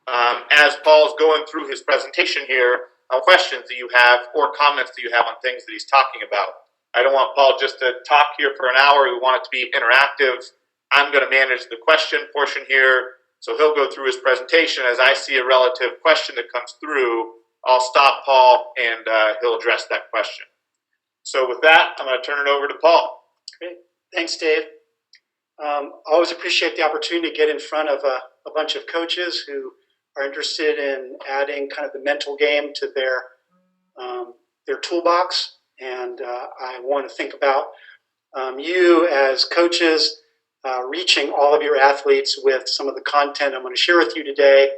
As Paul's going through his presentation here, questions that you have or comments that you have on things that he's talking about. I don't want Paul just to talk here for an hour. We want it to be interactive. I'm going to manage the question portion here. So he'll go through his presentation. As I see a relative question that comes through, I'll stop Paul and he'll address that question. So with that, I'm going to turn it over to Paul. Great. Thanks, Dave. Always appreciate the opportunity to get in front of a bunch of coaches who are interested in adding kind of the mental game to their toolbox. And I want to think about you as coaches reaching all of your athletes with some of the content I'm going to share with you today,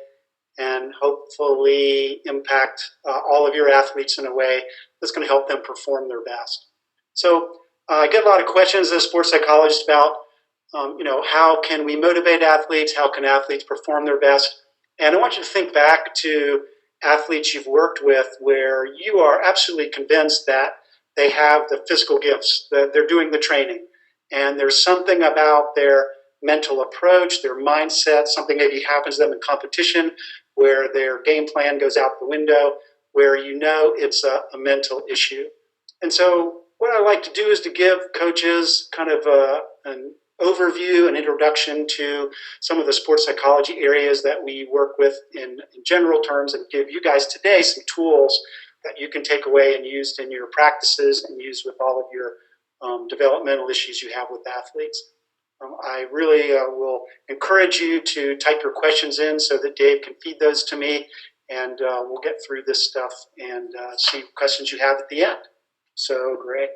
and hopefully impact all of your athletes in a way that's going to help them perform their best. So I get a lot of questions as a sports psychologist about, how can we motivate athletes? How can athletes perform their best? And I want you to think back to athletes you've worked with where you are absolutely convinced that they have the physical gifts, that they're doing the training. And there's something about their mental approach, their mindset, something maybe happens to them in competition where their game plan goes out the window, where it's a mental issue. And so what I like to do is to give coaches kind of an overview, an introduction to some of the sports psychology areas that we work with in general terms, and give you guys today some tools that you can take away and use in your practices and use with all of your developmental issues you have with athletes. I really will encourage you to type your questions in so that Dave can feed those to me, and we'll get through this stuff and see questions you have at the end. So great.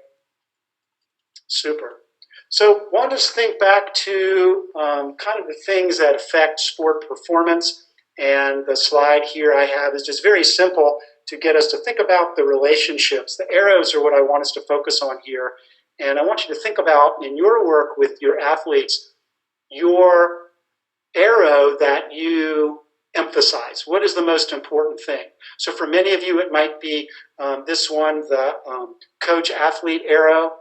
Super. So want us to think back to kind of the things that affect sport performance. And the slide here I have is just very simple to get us to think about the relationships. The arrows are what I want us to focus on here. And I want you to think about, in your work with your athletes, your arrow that you emphasize. What is the most important thing? So for many of you, it might be this one, the coach-athlete arrow.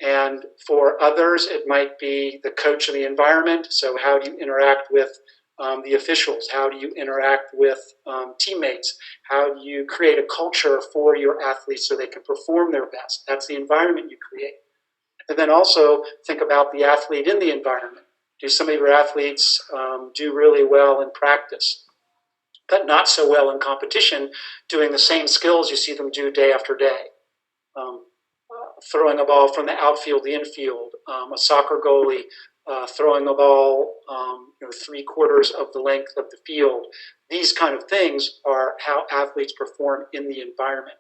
And for others, it might be the coach of the environment. So how do you interact with the officials? How do you interact with teammates? How do you create a culture for your athletes so they can perform their best? That's the environment you create. And then also think about the athlete in the environment. Do some of your athletes do really well in practice, but not so well in competition, doing the same skills you see them do day after day? Throwing a ball from the outfield, the infield, a soccer goalie throwing a ball 3/4 of the length of the field. These kind of things are how athletes perform in the environment.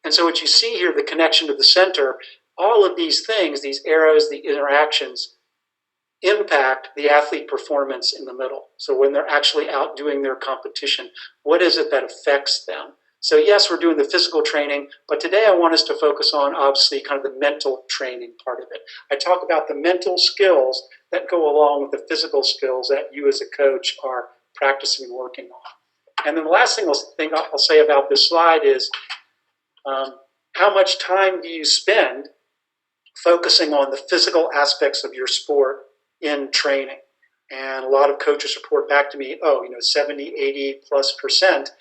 And so what you see here, the connection to the center, all of these things, these arrows, the interactions, impact the athlete performance in the middle. So when they're actually out doing their competition, what is it that affects them? So yes, we're doing the physical training, but today I want us to focus on, obviously, kind of the mental training part of it. I talk about the mental skills that go along with the physical skills that you as a coach are practicing and working on. And then the last thing I'll say about this slide is how much time do you spend focusing on the physical aspects of your sport in training? And a lot of coaches report back to me, 70, 80+%.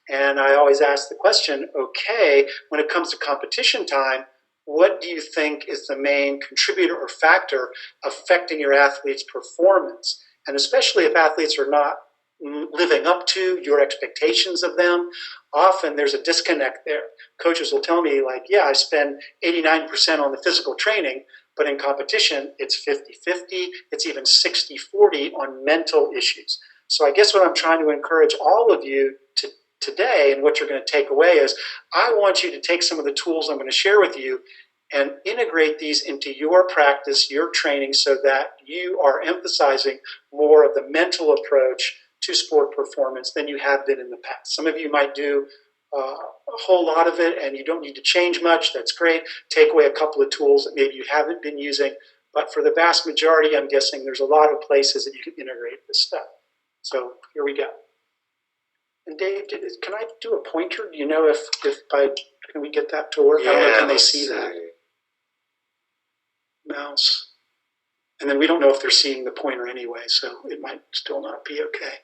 And I always ask the question, okay, when it comes to competition time, what do you think is the main contributor or factor affecting your athlete's performance? And especially if athletes are not living up to your expectations of them, often there's a disconnect there. Coaches will tell me, like, yeah, I spend 89% on the physical training, but in competition, it's 50-50, it's even 60-40 on mental issues. So I guess what I'm trying to encourage all of you to today, and what you're going to take away, is I want you to take some of the tools I'm going to share with you and integrate these into your practice, your training, so that you are emphasizing more of the mental approach to sport performance than you have been in the past. Some of you might do a whole lot of it and you don't need to change much. That's great. Take away a couple of tools that maybe you haven't been using. But for the vast majority, I'm guessing there's a lot of places that you can integrate this stuff. So here we go. And Dave, can I do a pointer? Do you know if can we get that to work? Yeah, I don't know, can they see that? Mouse. And then we don't know if they're seeing the pointer anyway, so it might still not be okay.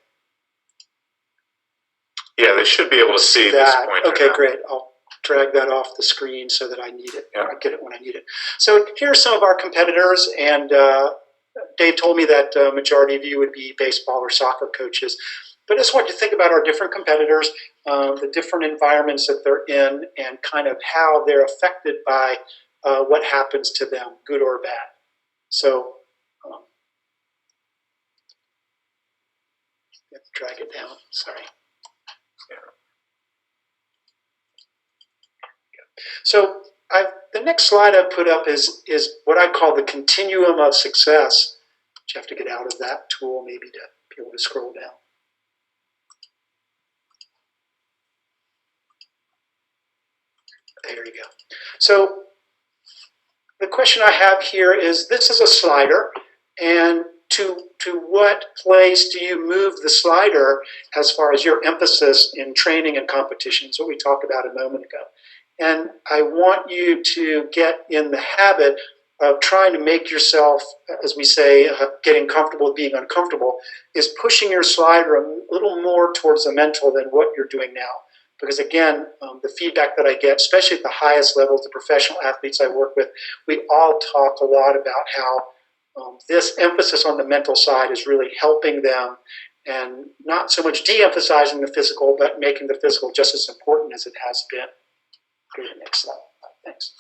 Yeah, they should be able to see this that. pointer Okay, now. great. I'll drag that off the screen so that I need it. Yeah. I get it when I need it. So here are some of our competitors, and Dave told me that majority of you would be baseball or soccer coaches. But I just want you to think about our different competitors, the different environments that they're in, and kind of how they're affected by what happens to them, good or bad. So you have to drag it down. Sorry. So the next slide I put up is what I call the continuum of success. But you have to get out of that tool maybe to be able to scroll down. There you go. So the question I have here is, this is a slider, and to what place do you move the slider as far as your emphasis in training and competitions, what we talked about a moment ago. And I want you to get in the habit of trying to make yourself, as we say, getting comfortable with being uncomfortable, is pushing your slider a little more towards the mental than what you're doing now. Because again, the feedback that I get, especially at the highest levels, the professional athletes I work with, we all talk a lot about how this emphasis on the mental side is really helping them, and not so much de-emphasizing the physical, but making the physical just as important as it has been. Go to the next slide. Thanks.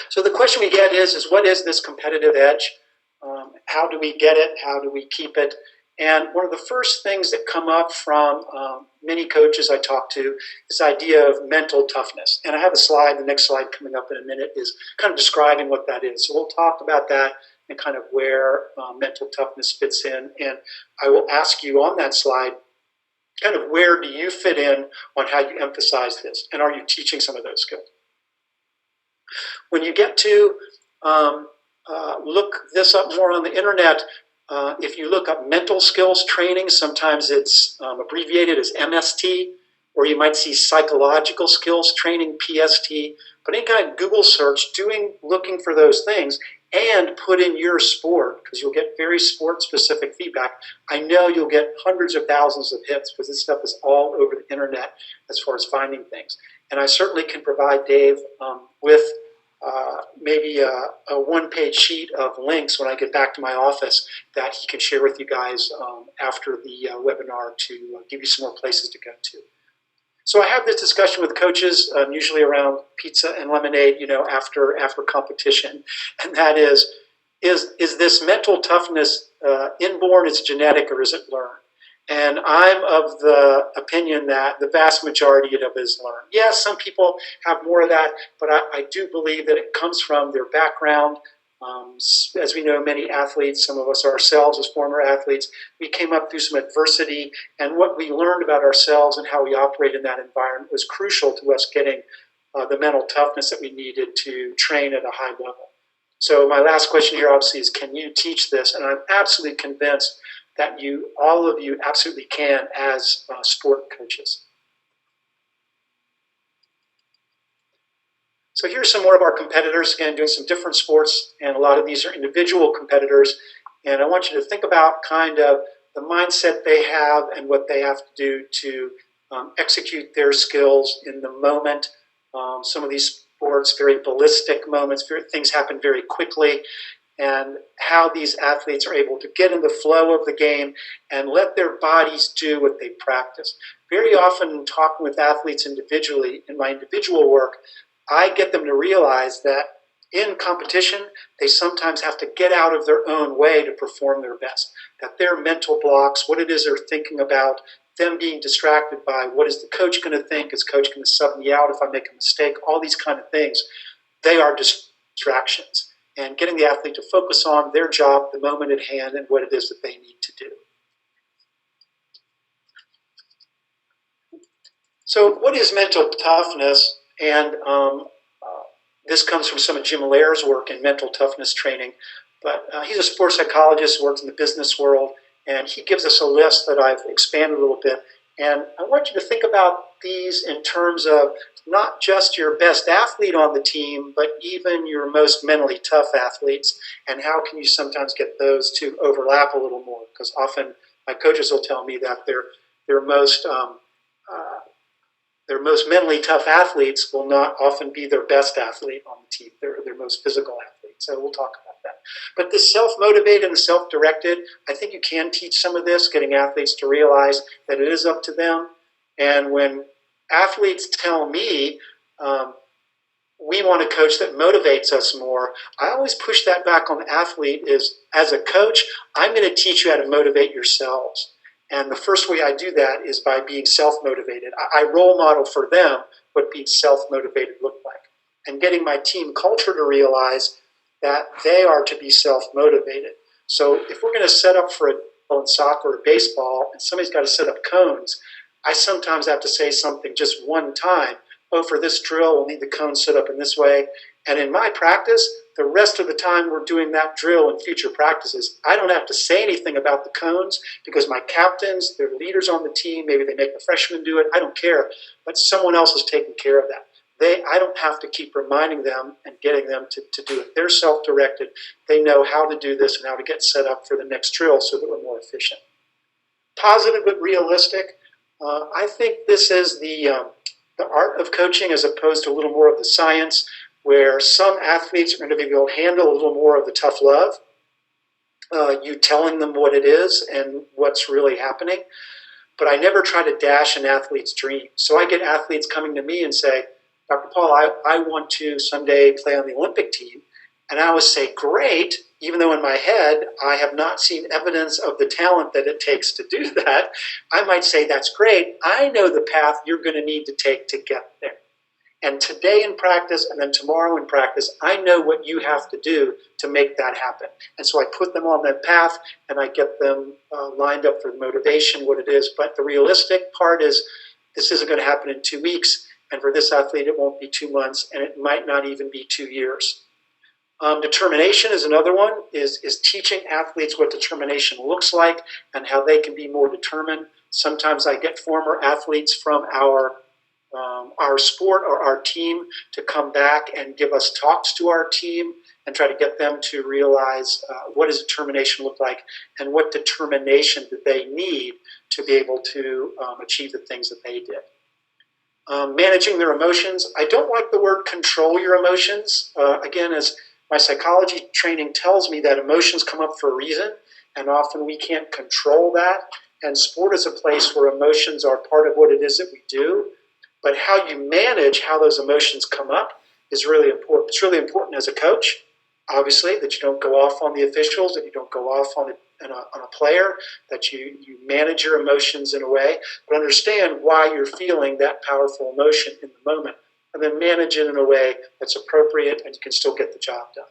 So the question we get is what is this competitive edge? How do we get it? How do we keep it? And one of the first things that come up from many coaches I talk to is the idea of mental toughness. And I have a slide, the next slide coming up in a minute, is kind of describing what that is. So we'll talk about that and kind of where mental toughness fits in. And I will ask you on that slide, kind of where do you fit in on how you emphasize this? And are you teaching some of those skills? When you get to look this up more on the internet, if you look up mental skills training, sometimes it's abbreviated as MST, or you might see psychological skills training, PST. But any kind of Google search, looking for those things, and put in your sport, because you'll get very sport-specific feedback. I know you'll get hundreds of thousands of hits, because this stuff is all over the internet as far as finding things. And I certainly can provide Dave with maybe a one-page sheet of links when I get back to my office that he can share with you guys after the webinar to give you some more places to go to. So I have this discussion with coaches, usually around pizza and lemonade, after competition, and that is this mental toughness inborn, it's genetic, or is it learned? And I'm of the opinion that the vast majority of it is learned. Yes, some people have more of that, but I do believe that it comes from their background. As we know, many athletes, some of us ourselves as former athletes, we came up through some adversity, and what we learned about ourselves and how we operate in that environment was crucial to us getting the mental toughness that we needed to train at a high level. So my last question here, obviously, is can you teach this? And I'm absolutely convinced that all of you absolutely can as sport coaches. So here's some more of our competitors, again, doing some different sports, and a lot of these are individual competitors. And I want you to think about kind of the mindset they have and what they have to do to execute their skills in the moment. Some of these sports, very ballistic moments, things happen very quickly, and how these athletes are able to get in the flow of the game and let their bodies do what they practice. Very often, talking with athletes individually, in my individual work, I get them to realize that in competition, they sometimes have to get out of their own way to perform their best. That their mental blocks, what it is they're thinking about, them being distracted by what is the coach going to think, is coach going to sub me out if I make a mistake, all these kind of things, they are distractions. And getting the athlete to focus on their job, the moment at hand, and what it is that they need to do. So what is mental toughness? And this comes from some of Jim Lair's work in mental toughness training. But he's a sports psychologist, works in the business world, and he gives us a list that I've expanded a little bit. And I want you to think about these in terms of not just your best athlete on the team, but even your most mentally tough athletes, and how can you sometimes get those to overlap a little more? Because often my coaches will tell me that their most their most mentally tough athletes will not often be their best athlete on the team, their most physical athlete. So we'll talk about that. But the self-motivated and self-directed, I think you can teach some of this, getting athletes to realize that it is up to them. And when athletes tell me, we want a coach that motivates us more, I always push that back on the athlete is, as a coach, I'm going to teach you how to motivate yourselves. And the first way I do that is by being self-motivated. I role model for them what being self-motivated looked like. And getting my team culture to realize that they are to be self-motivated. So if we're going to set up for a soccer or baseball and somebody's got to set up cones, I sometimes have to say something just one time. Oh, for this drill, we'll need the cone set up in this way. And in my practice, the rest of the time we're doing that drill in future practices, I don't have to say anything about the cones because my captains, they're leaders on the team, maybe they make the freshmen do it, I don't care. But someone else is taking care of that. I don't have to keep reminding them and getting them to do it. They're self-directed. They know how to do this and how to get set up for the next drill so that we're more efficient. Positive but realistic. I think this is the art of coaching as opposed to a little more of the science, where some athletes are going to be able to handle a little more of the tough love, you telling them what it is and what's really happening. But I never try to dash an athlete's dream. So I get athletes coming to me and say, Dr. Paul, I want to someday play on the Olympic team. And I would say, great, even though in my head I have not seen evidence of the talent that it takes to do that. I might say, that's great. I know the path you're going to need to take to get there. And today in practice and then tomorrow in practice, I know what you have to do to make that happen. And so I put them on that path and I get them lined up for motivation, what it is. But the realistic part is this isn't going to happen in 2 weeks. And for this athlete, it won't be 2 months, and it might not even be 2 years. Determination is another one, is teaching athletes what determination looks like and how they can be more determined. Sometimes I get former athletes from our sport or our team to come back and give us talks to our team and try to get them to realize what does determination look like and what determination do they need to be able to achieve the things that they did. Managing their emotions. I don't like the word control your emotions. Again, as my psychology training tells me that emotions come up for a reason, and often we can't control that. And sport is a place where emotions are part of what it is that we do. But how you manage how those emotions come up is really important. It's really important as a coach, obviously, that you don't go off on the officials, that you don't go off on a player, that you manage your emotions in a way, but understand why you're feeling that powerful emotion in the moment, and then manage it in a way that's appropriate and you can still get the job done.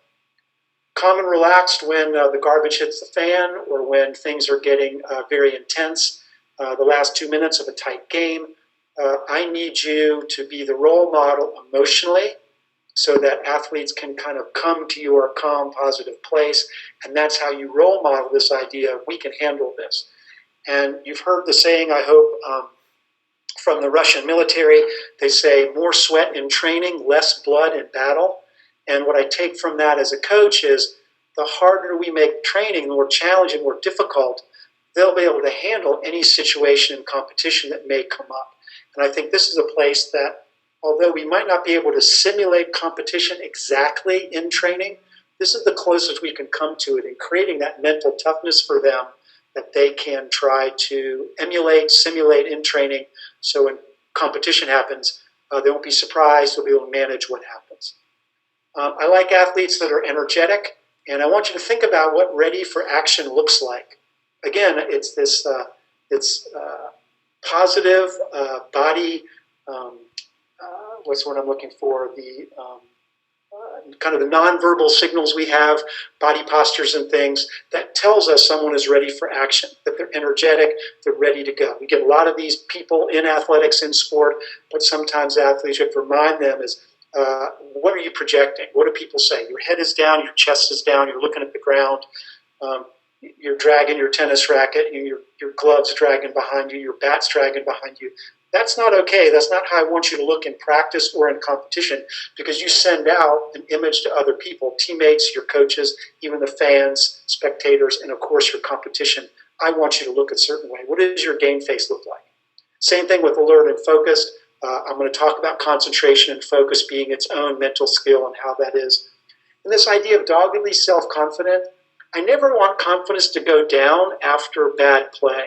Calm and relaxed when the garbage hits the fan or when things are getting very intense, the last 2 minutes of a tight game. I need you to be the role model emotionally so that athletes can kind of come to your calm, positive place. And that's how you role model this idea of we can handle this. And you've heard the saying, I hope, from the Russian military. They say more sweat in training, less blood in battle. And what I take from that as a coach is the harder we make training, the more challenging, more difficult, they'll be able to handle any situation in competition that may come up. And I think this is a place that, although we might not be able to simulate competition exactly in training, this is the closest we can come to it in creating that mental toughness for them that they can try to emulate, simulate in training. So when competition happens, they won't be surprised, they'll be able to manage what happens. I like athletes that are energetic, and I want you to think about what ready for action looks like. Again, it's this positive body, what's what I'm looking for, the kind of the nonverbal signals we have, body postures and things, that tells us someone is ready for action, that they're energetic, they're ready to go. We get a lot of these people in athletics, in sport, but sometimes athletes, you have to remind them is, what are you projecting? What do people say? Your head is down, your chest is down, you're looking at the ground, you're dragging your tennis racket, your gloves dragging behind you, your bat's dragging behind you. That's not okay. That's not how I want you to look in practice or in competition, because you send out an image to other people, teammates, your coaches, even the fans, spectators, and of course your competition. I want you to look a certain way. What does your game face look like? Same thing with alert and focused. I'm going to talk about concentration and focus being its own mental skill and how that is. And this idea of doggedly self-confident, I never want confidence to go down after bad play.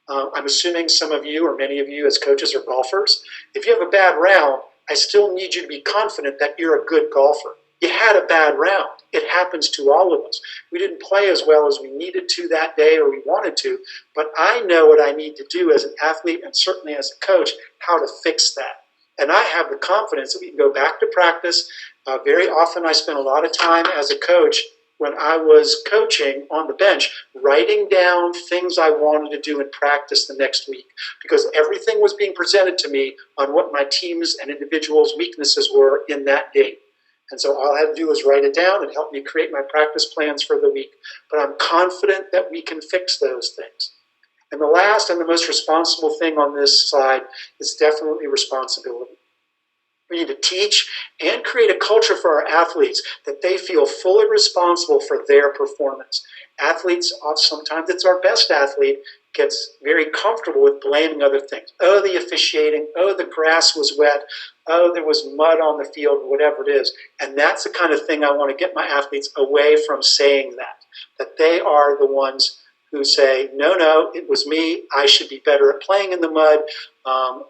I'm assuming some of you or many of you as coaches are golfers. If you have a bad round, I still need you to be confident that you're a good golfer. You had a bad round. It happens to all of us. We didn't play as well as we needed to that day or we wanted to, but I know what I need to do as an athlete and certainly as a coach, how to fix that. And I have the confidence that we can go back to practice. Very often I spent a lot of time as a coach when I was coaching on the bench, writing down things I wanted to do in practice the next week, because everything was being presented to me on what my team's and individuals' weaknesses were in that day. And so all I had to do was write it down and help me create my practice plans for the week. But I'm confident that we can fix those things. And the last and the most responsible thing on this slide is definitely responsibility. We need to teach and create a culture for our athletes that they feel fully responsible for their performance. Athletes, sometimes it's our best athlete, gets very comfortable with blaming other things. Oh, the officiating. Oh, the grass was wet. Oh, there was mud on the field, whatever it is. And that's the kind of thing I want to get my athletes away from saying that they are the ones who say, no, it was me. I should be better at playing in the mud.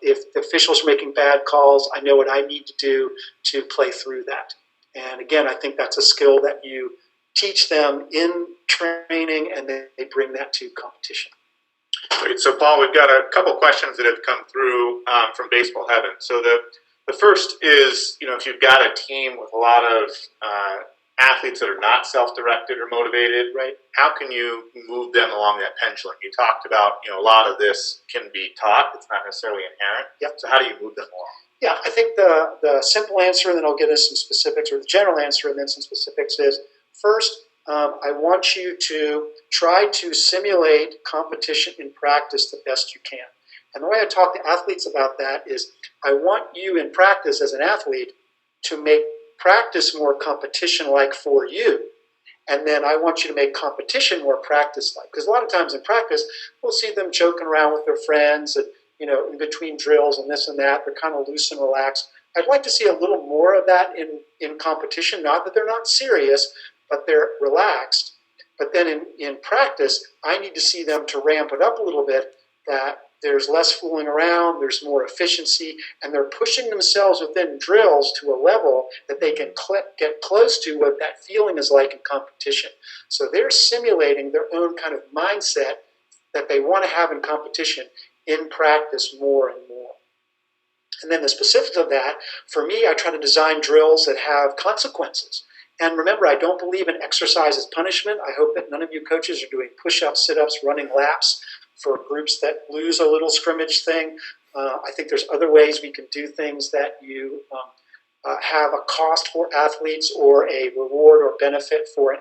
If the officials are making bad calls, I know what I need to do to play through that. And again, I think that's a skill that you teach them in training and then they bring that to competition. Great. So, Paul, we've got a couple questions that have come through from Baseball Heaven. So the first is, if you've got a team with a lot of athletes that are not self-directed or motivated, right? How can you move them along that pendulum? You talked about, a lot of this can be taught. It's not necessarily inherent. Yep. So how do you move them along? Yeah, I think the simple answer, and then I'll get into some specifics, or the general answer and then some specifics is, first, I want you to try to simulate competition in practice the best you can. And the way I talk to athletes about that is I want you in practice as an athlete to make practice more competition-like for you. And then I want you to make competition more practice-like. Because a lot of times in practice, we'll see them joking around with their friends and, in between drills and this and that. They're kind of loose and relaxed. I'd like to see a little more of that in competition. Not that they're not serious, but they're relaxed. But then in practice, I need to see them to ramp it up a little bit, that there's less fooling around, there's more efficiency, and they're pushing themselves within drills to a level that they can get close to what that feeling is like in competition. So they're simulating their own kind of mindset that they want to have in competition in practice more and more. And then the specifics of that, for me, I try to design drills that have consequences. And remember, I don't believe in exercise as punishment. I hope that none of you coaches are doing push-ups, sit-ups, running laps for groups that lose a little scrimmage thing. I think there's other ways we can do things that you have a cost for athletes or a reward or benefit for a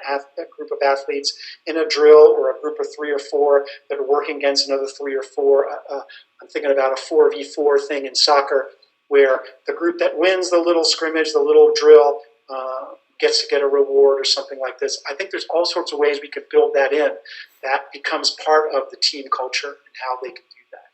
group of athletes in a drill, or a group of 3 or 4 that are working against another 3 or 4. I'm thinking about a 4v4 thing in soccer where the group that wins the little scrimmage, the little drill, gets to get a reward or something like this. I think there's all sorts of ways we could build that in. That becomes part of the team culture and how they can do that.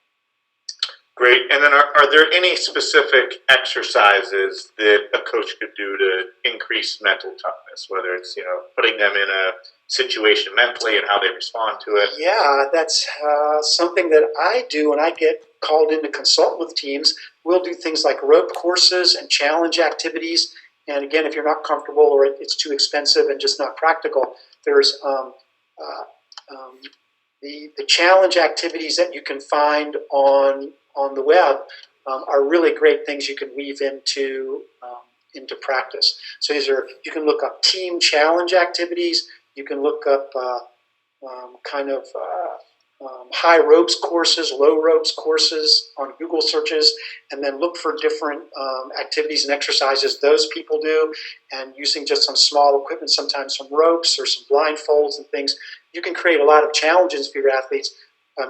Great. And then are there any specific exercises that a coach could do to increase mental toughness, whether it's, putting them in a situation mentally and how they respond to it? Yeah, that's something that I do when I get called in to consult with teams. We'll do things like rope courses and challenge activities. And again, if you're not comfortable or it's too expensive and just not practical, there's the challenge activities that you can find on the web are really great things you can weave into practice. So you can look up team challenge activities. You can look up high ropes courses, low ropes courses on Google searches, and then look for different activities and exercises those people do. And using just some small equipment, sometimes some ropes or some blindfolds and things, you can create a lot of challenges for your athletes.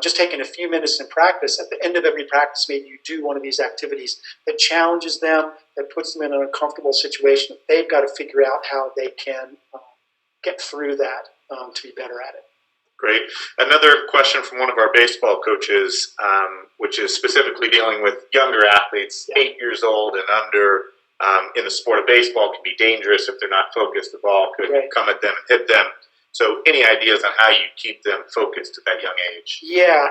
Just taking a few minutes in practice, at the end of every practice, maybe you do one of these activities that challenges them, that puts them in an uncomfortable situation. They've got to figure out how they can get through that to be better at it. Great. Another question from one of our baseball coaches, which is specifically dealing with younger athletes, 8 years old and under, in the sport of baseball can be dangerous if they're not focused. The ball could come at them and hit them. So any ideas on how you keep them focused at that young age? Yeah,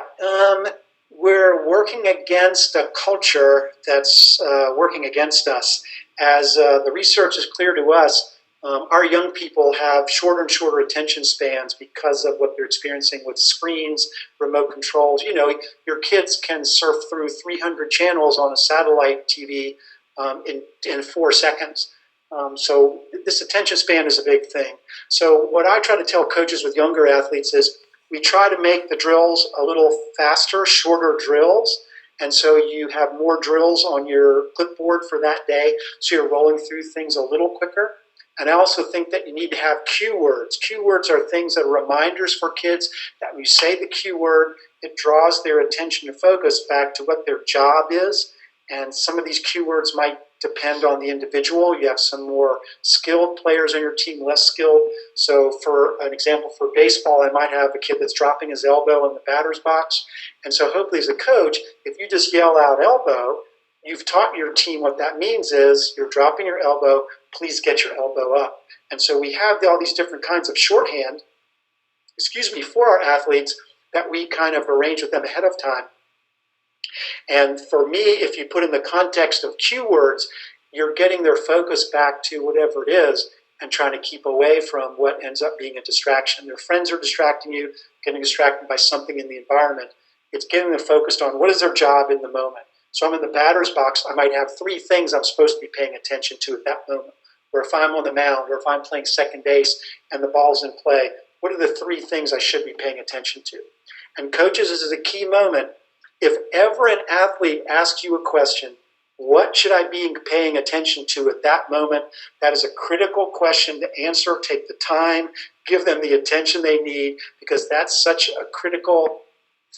we're working against a culture that's working against us. As the research is clear to us, our young people have shorter and shorter attention spans because of what they're experiencing with screens, remote controls. You know, your kids can surf through 300 channels on a satellite TV in 4 seconds. So this attention span is a big thing. So what I try to tell coaches with younger athletes is we try to make the drills a little faster, shorter drills. And so you have more drills on your clipboard for that day. So you're rolling through things a little quicker. And I also think that you need to have cue words. Cue words are things that are reminders for kids that when you say the cue word, it draws their attention and focus back to what their job is. And some of these cue words might depend on the individual. You have some more skilled players on your team, less skilled. So for an example, for baseball, I might have a kid that's dropping his elbow in the batter's box. And so hopefully as a coach, if you just yell out elbow, you've taught your team what that means is you're dropping your elbow, please get your elbow up. And so we have all these different kinds of shorthand, for our athletes that we kind of arrange with them ahead of time. And for me, if you put in the context of cue words, you're getting their focus back to whatever it is and trying to keep away from what ends up being a distraction. Their friends are distracting you, getting distracted by something in the environment. It's getting them focused on what is their job in the moment. So I'm in the batter's box, I might have 3 things I'm supposed to be paying attention to at that moment. Or if I'm on the mound, or if I'm playing second base and the ball's in play, what are the 3 things I should be paying attention to? And coaches, this is a key moment. If ever an athlete asks you a question, what should I be paying attention to at that moment? That is a critical question to answer. Take the time, give them the attention they need, because that's such a critical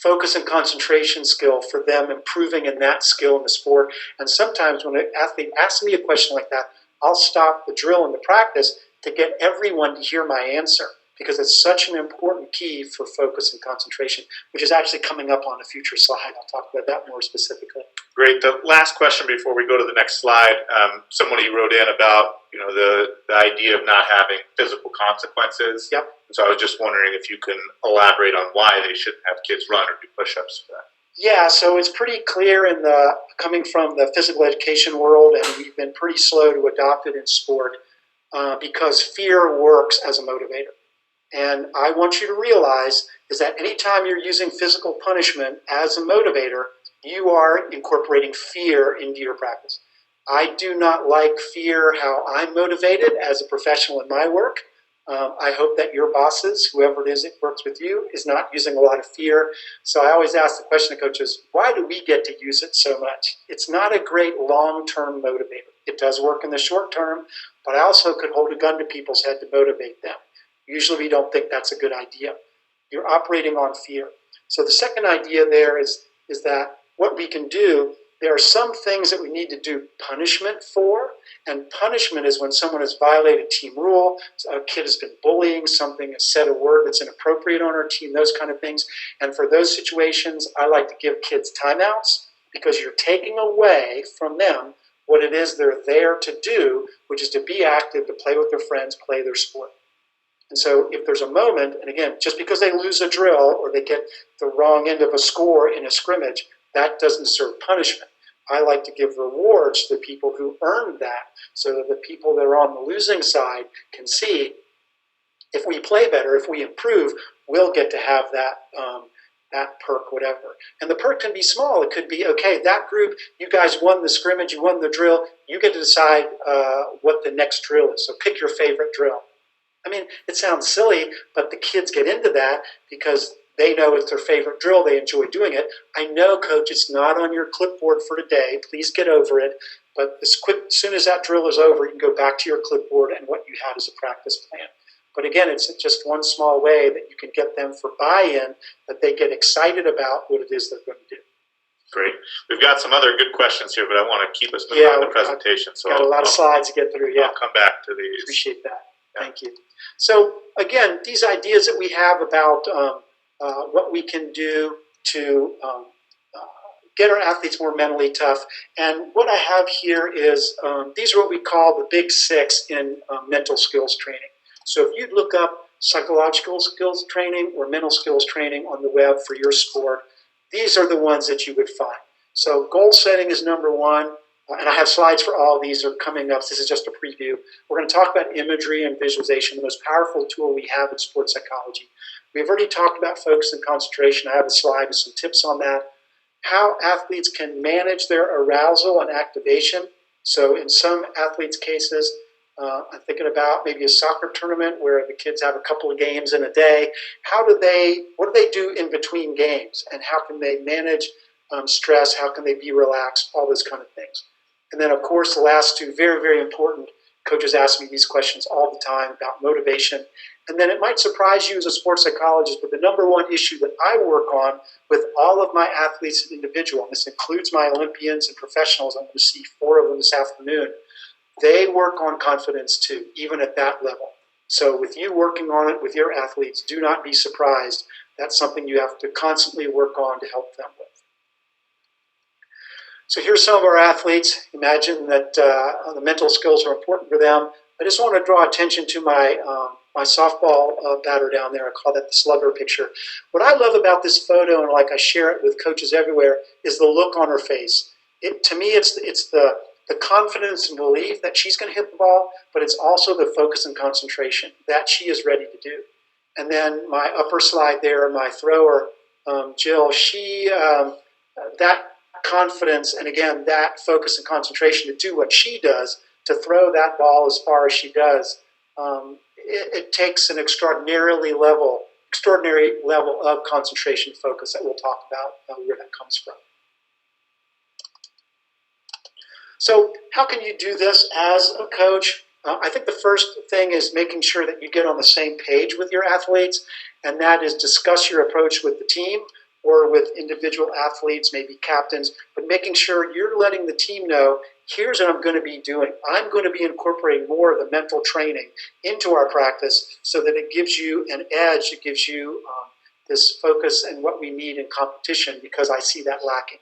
focus and concentration skill for them improving in that skill in the sport. And sometimes when an athlete asks me a question like that, I'll stop the drill and the practice to get everyone to hear my answer, because it's such an important key for focus and concentration, which is actually coming up on a future slide. I'll talk about that more specifically. Great. The last question before we go to the next slide, somebody wrote in about the idea of not having physical consequences. Yep. And so I was just wondering if you can elaborate on why they shouldn't have kids run or do push-ups for that. Yeah, so it's pretty clear coming from the physical education world, and we've been pretty slow to adopt it in sport because fear works as a motivator. And I want you to realize is that anytime you're using physical punishment as a motivator, you are incorporating fear into your practice. I do not like fear how I'm motivated as a professional in my work. I hope that your bosses, whoever it is that works with you, is not using a lot of fear. So I always ask the question to coaches, why do we get to use it so much? It's not a great long-term motivator. It does work in the short term, but I also could hold a gun to people's head to motivate them. Usually we don't think that's a good idea. You're operating on fear. So the second idea there is that what we can do, there are some things that we need to do punishment for, and punishment is when someone has violated team rule, a kid has been bullying, something has said a word that's inappropriate on our team, those kind of things. And for those situations, I like to give kids timeouts because you're taking away from them what it is they're there to do, which is to be active, to play with their friends, play their sport. And so if there's a moment, and again, just because they lose a drill or they get the wrong end of a score in a scrimmage, that doesn't serve punishment. I like to give rewards to the people who earned that so that the people that are on the losing side can see if we play better, if we improve, we'll get to have that perk, whatever. And the perk can be small. It could be, okay, that group, you guys won the scrimmage, you won the drill, you get to decide what the next drill is. So pick your favorite drill. I mean, it sounds silly, but the kids get into that because they know it's their favorite drill. They enjoy doing it. I know, coach, it's not on your clipboard for today. Please get over it. But as soon as that drill is over, you can go back to your clipboard and what you had as a practice plan. But again, it's just one small way that you can get them for buy-in, that they get excited about what it is they're going to do. Great. We've got some other good questions here, but I want to keep us moving on the presentation. So got a lot of slides to get through. Yeah, I'll come back to these. Appreciate that. Yeah. Thank you. So again, these ideas that we have about what we can do to get our athletes more mentally tough. And what I have here is these are what we call the big six in mental skills training. So if you look up psychological skills training or mental skills training on the web for your sport, these are the ones that you would find. So goal setting is number one. And I have slides for all of these are coming up. This is just a preview. We're going to talk about imagery and visualization, the most powerful tool we have in sports psychology. We've already talked about focus and concentration. I have a slide with some tips on that. How athletes can manage their arousal and activation. So in some athletes' cases, I'm thinking about maybe a soccer tournament where the kids have a couple of games in a day. What do they do in between games? And how can they manage stress? How can they be relaxed? All those kind of things. And then, of course, the last two, very, very important. Coaches ask me these questions all the time about motivation. And then it might surprise you as a sports psychologist, but the number one issue that I work on with all of my athletes and individual, and this includes my Olympians and professionals, I'm going to see 4 of them this afternoon, they work on confidence too, even at that level. So with you working on it with your athletes, do not be surprised. That's something you have to constantly work on to help them with. So here's some of our athletes. Imagine that the mental skills are important for them. I just want to draw attention to my softball batter down there. I call that the slugger picture. What I love about this photo, and like I share it with coaches everywhere, is the look on her face. To me, it's the confidence and belief that she's going to hit the ball, but it's also the focus and concentration that she is ready to do. And then my upper slide there, my thrower, Jill, that confidence and again that focus and concentration to do what she does, to throw that ball as far as she does, it takes an extraordinary level of concentration focus that we'll talk about where that comes from. So how can you do this as a coach? I think the first thing is making sure that you get on the same page with your athletes, and that is discuss your approach with the team or with individual athletes, maybe captains, but making sure you're letting the team know, here's what I'm going to be doing. I'm going to be incorporating more of the mental training into our practice so that it gives you an edge, it gives you this focus and what we need in competition, because I see that lacking.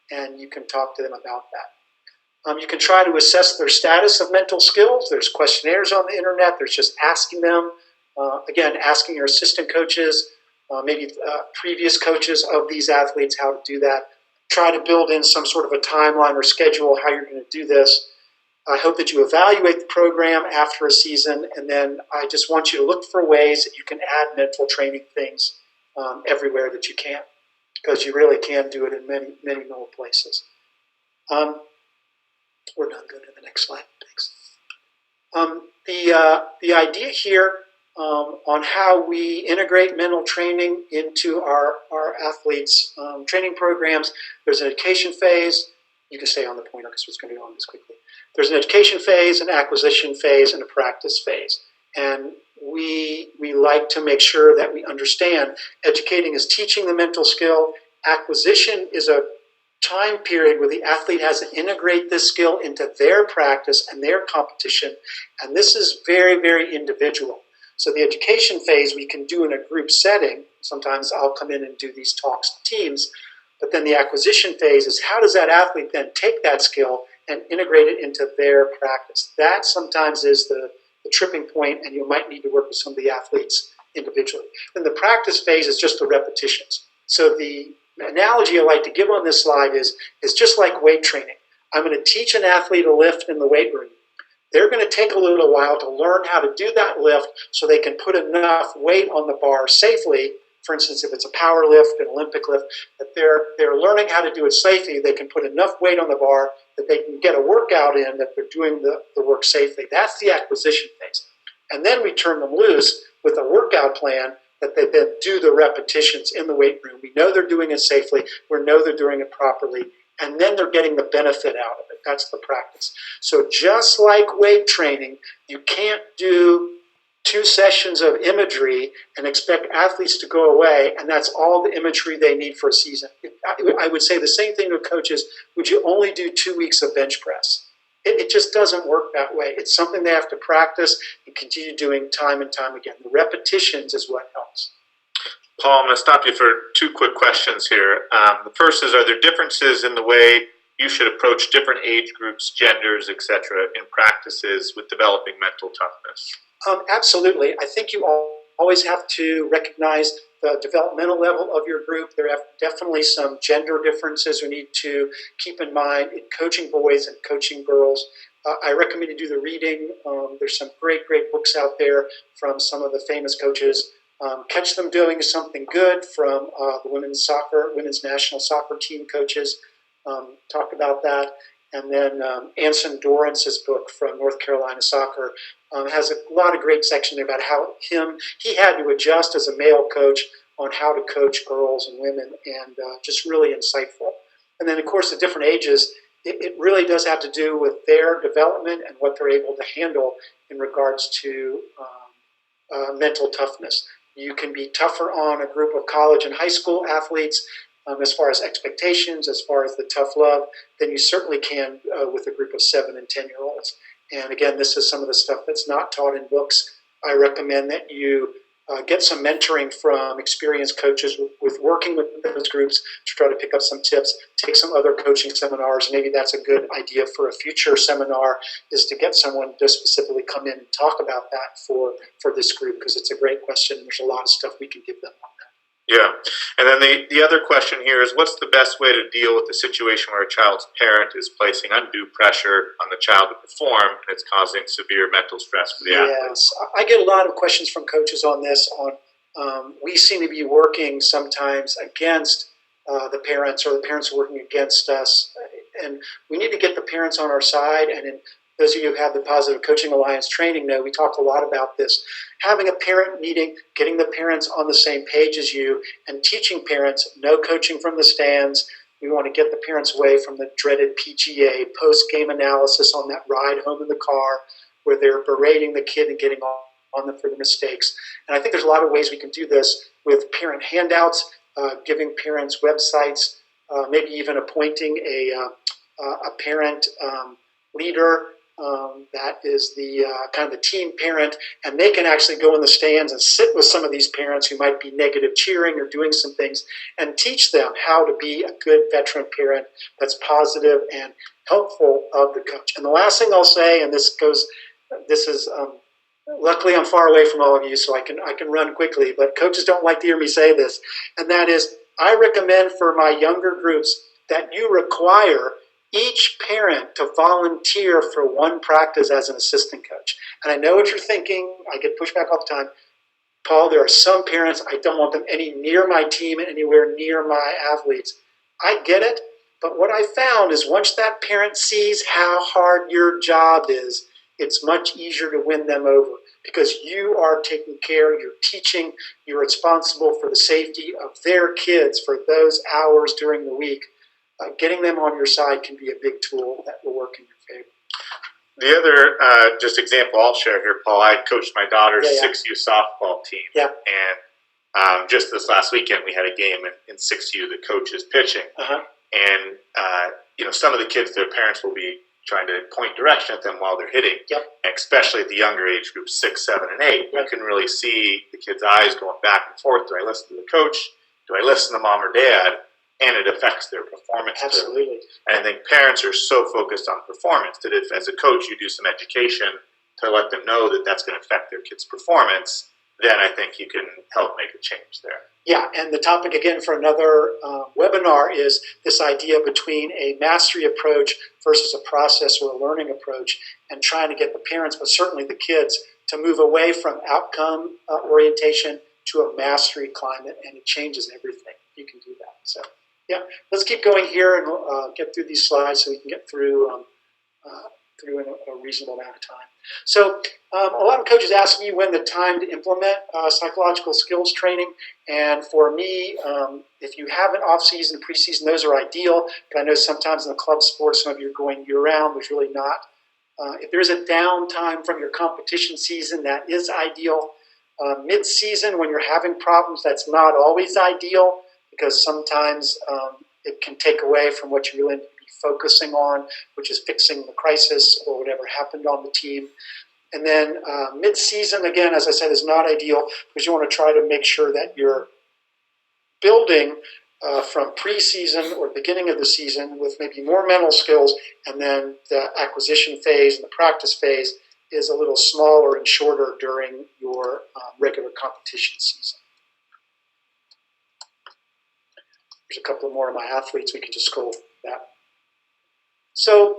And you can talk to them about that. You can try to assess their status of mental skills. There's questionnaires on the internet. There's just asking them, again, asking your assistant coaches, maybe previous coaches of these athletes how to do that. Try to build in some sort of a timeline or schedule how you're going to do this. I hope that you evaluate the program after a season, and then I just want you to look for ways that you can add mental training things everywhere that you can, because you really can do it in many, many more places. We're not going to the next slide. Thanks. The idea here on how we integrate mental training into our athletes' training programs. There's an education phase. You can stay on the pointer because it's going to go on this quickly. There's an education phase, an acquisition phase, and a practice phase. And we like to make sure that we understand educating is teaching the mental skill. Acquisition is a time period where the athlete has to integrate this skill into their practice and their competition. And this is very, very individual. So the education phase we can do in a group setting. Sometimes I'll come in and do these talks to teams. But then the acquisition phase is how does that athlete then take that skill and integrate it into their practice? That sometimes is the tripping point, and you might need to work with some of the athletes individually. Then the practice phase is just the repetitions. So the analogy I like to give on this slide is just like weight training. I'm going to teach an athlete a lift in the weight room. They're going to take a little while to learn how to do that lift so they can put enough weight on the bar safely. For instance, if it's a power lift, an Olympic lift, that they're learning how to do it safely. They can put enough weight on the bar that they can get a workout in, that they're doing the work safely. That's the acquisition phase. And then we turn them loose with a workout plan that they then do the repetitions in the weight room. We know they're doing it safely. We know they're doing it properly. And then they're getting the benefit out of it. That's the practice. So just like weight training, you can't do 2 sessions of imagery and expect athletes to go away, and that's all the imagery they need for a season. I would say the same thing to coaches. Would you only do 2 weeks of bench press? It just doesn't work that way. It's something they have to practice and continue doing time and time again. The repetitions is what helps. Paul, I'm going to stop you for two quick questions here. The first is, are there differences in the way you should approach different age groups, genders, etc., in practices with developing mental toughness? Absolutely. I think you always have to recognize the developmental level of your group. There are definitely some gender differences we need to keep in mind in coaching boys and coaching girls. I recommend you do the reading. There's some great books out there from some of the famous coaches. Catch them doing something good from the women's national soccer team coaches. Talk about that. And then Anson Dorance's book from North Carolina Soccer has a lot of great section about how he had to adjust as a male coach on how to coach girls and women, and just really insightful. And then, of course, at different ages, it really does have to do with their development and what they're able to handle in regards to mental toughness. You can be tougher on a group of college and high school athletes as far as expectations, as far as the tough love, than you certainly can with a group of 7 and 10-year-olds. And again, this is some of the stuff that's not taught in books. I recommend that you get some mentoring from experienced coaches with working with those groups to try to pick up some tips, take some other coaching seminars. Maybe that's a good idea for a future seminar, is to get someone to specifically come in and talk about that for this group, because it's a great question and there's a lot of stuff we can give them on that. Yeah. And then the other question here is, what's the best way to deal with the situation where a child's parent is placing undue pressure on the child to perform and it's causing severe mental stress for the athlete? Yes, I get a lot of questions from coaches on this. We seem to be working sometimes against the parents, or the parents are working against us. And we need to get the parents on our side. And in those of you who have the Positive Coaching Alliance training know we talk a lot about this. Having a parent meeting, getting the parents on the same page as you, and teaching parents no coaching from the stands. We want to get the parents away from the dreaded PGA, post-game analysis on that ride home in the car, where they're berating the kid and getting on them for the mistakes. And I think there's a lot of ways we can do this with parent handouts, giving parents websites, maybe even appointing a parent leader that is the kind of the team parent, and they can actually go in the stands and sit with some of these parents who might be negative cheering or doing some things, and teach them how to be a good veteran parent that's positive and helpful of the coach. And the last thing I'll say, and this is luckily I'm far away from all of you, so I can run quickly, but coaches don't like to hear me say this, and that is, I recommend for my younger groups that you require each parent to volunteer for one practice as an assistant coach. And I know what you're thinking. I get pushback all the time. Paul, there are some parents, I don't want them any near my team and anywhere near my athletes. I get it, but what I found is once that parent sees how hard your job is, it's much easier to win them over, because you are taking care, you're teaching, you're responsible for the safety of their kids for those hours during the week. Getting them on your side can be a big tool that will work in your favor. The other just example I'll share here, Paul, I coached my daughter's 6U softball team. Yeah. And just this last weekend, we had a game in 6U, the coach is pitching. Uh-huh. And, some of the kids, their parents will be trying to point direction at them while they're hitting. Yep. Especially at the younger age groups, 6, 7, and 8. You can really see the kids' eyes going back and forth. Do I listen to the coach? Do I listen to mom or dad? And it affects their performance. Absolutely. And I think parents are so focused on performance that if, as a coach, you do some education to let them know that that's going to affect their kids' performance, then I think you can help make a change there. Yeah, and the topic again for another webinar is this idea between a mastery approach versus a process or a learning approach, and trying to get the parents, but certainly the kids, to move away from outcome orientation to a mastery climate, and it changes everything. You can do that. So, yeah, let's keep going here and we'll get through these slides so we can get through in a reasonable amount of time. So a lot of coaches ask me when the time to implement psychological skills training. And for me, if you have an off-season, preseason, those are ideal. But I know sometimes in the club sports, some of you are going year-round, which really not. If there's a downtime from your competition season, that is ideal. Mid-season, when you're having problems, that's not always ideal, because sometimes it can take away from what you really need to be focusing on, which is fixing the crisis or whatever happened on the team. And then mid-season, again, as I said, is not ideal because you want to try to make sure that you're building from pre-season or beginning of the season with maybe more mental skills, and then the acquisition phase and the practice phase is a little smaller and shorter during your regular competition season. There's a couple more of my athletes. We can just go that. So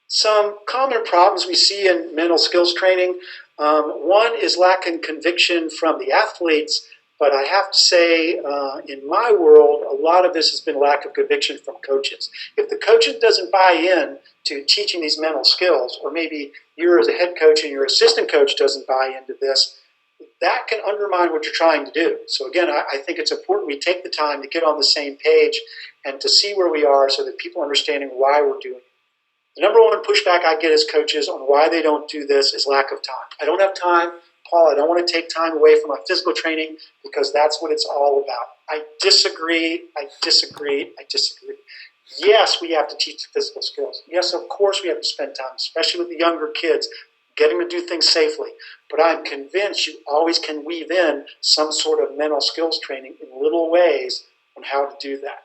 some common problems we see in mental skills training. One is lacking conviction from the athletes, but I have to say in my world, a lot of this has been lack of conviction from coaches. If the coach doesn't buy in to teaching these mental skills, or maybe you as a head coach and your assistant coach doesn't buy into this, that can undermine what you're trying to do. So again, I think it's important we take the time to get on the same page and to see where we are so that people are understanding why we're doing it. The number one pushback I get as coaches on why they don't do this is lack of time. I don't have time, Paul. I don't want to take time away from my physical training because that's what it's all about. I disagree. Yes, we have to teach the physical skills. Yes, of course we have to spend time, especially with the younger kids, getting to do things safely. But I'm convinced you always can weave in some sort of mental skills training in little ways on how to do that.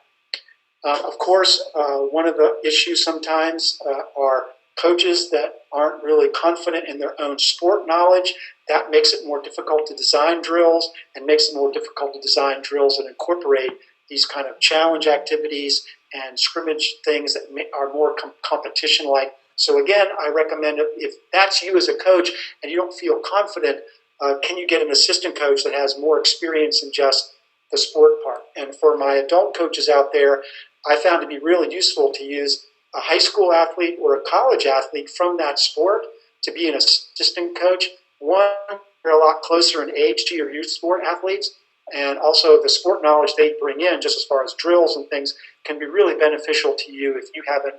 Of course, one of the issues sometimes are coaches that aren't really confident in their own sport knowledge. That makes it more difficult to design drills and makes it more difficult to design drills that incorporate these kind of challenge activities and scrimmage things that are more competition-like. So again, I recommend if that's you as a coach and you don't feel confident, can you get an assistant coach that has more experience in just the sport part? And for my adult coaches out there, I found to be really useful to use a high school athlete or a college athlete from that sport to be an assistant coach. One, you're a lot closer in age to your youth sport athletes, and also the sport knowledge they bring in, just as far as drills and things, can be really beneficial to you if you haven't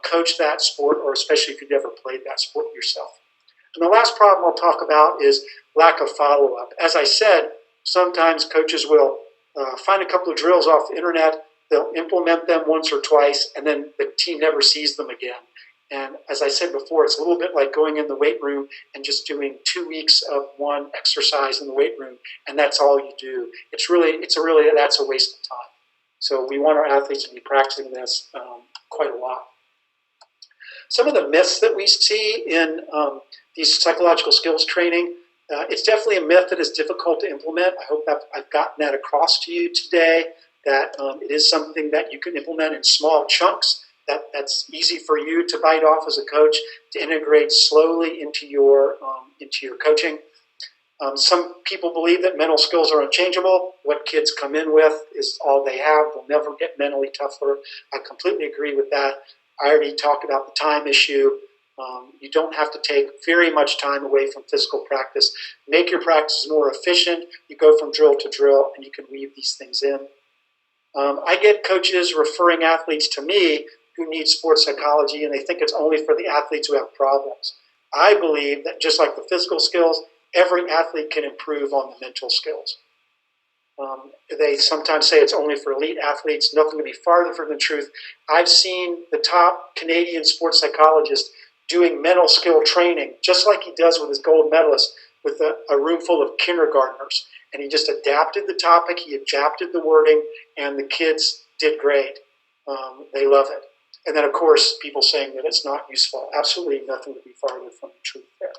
coached that sport, or especially if you've never played that sport yourself. And the last problem I'll talk about is lack of follow-up. As I said, sometimes coaches will find a couple of drills off the internet, they'll implement them once or twice, and then the team never sees them again. And as I said before, it's a little bit like going in the weight room and just doing 2 weeks of one exercise in the weight room, and that's all you do. That's a waste of time. So we want our athletes to be practicing this quite a lot. Some of the myths that we see in these psychological skills training, it's definitely a myth that is difficult to implement. I hope that I've gotten that across to you today, that it is something that you can implement in small chunks, that's easy for you to bite off as a coach, to integrate slowly into your coaching. Some people believe that mental skills are unchangeable. What kids come in with is all they have. They'll never get mentally tougher. I completely agree with that. I already talked about the time issue. You don't have to take very much time away from physical practice. Make your practice more efficient. You go from drill to drill, and you can weave these things in. I get coaches referring athletes to me who need sports psychology, and they think it's only for the athletes who have problems. I believe that just like the physical skills, every athlete can improve on the mental skills. They sometimes say it's only for elite athletes. Nothing could be farther from the truth. I've seen the top Canadian sports psychologist doing mental skill training, just like he does with his gold medalist, with a room full of kindergartners. And he just adapted the topic, he adapted the wording, and the kids did great. They love it. And then, of course, people saying that it's not useful. Absolutely nothing to be farther from the truth there.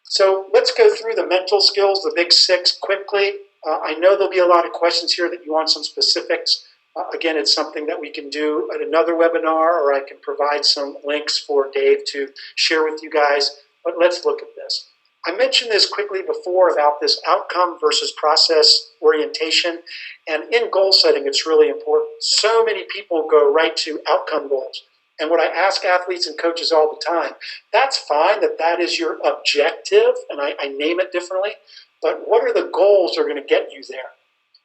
So let's go through the mental skills, the big six, quickly. I know there'll be a lot of questions here that you want some specifics. Again, it's something that we can do at another webinar, or I can provide some links for Dave to share with you guys. But let's look at this. I mentioned this quickly before about this outcome versus process orientation. And in goal setting, it's really important. So many people go right to outcome goals. And what I ask athletes and coaches all the time, that's fine that is your objective, and I name it differently, but what are the goals that are going to get you there?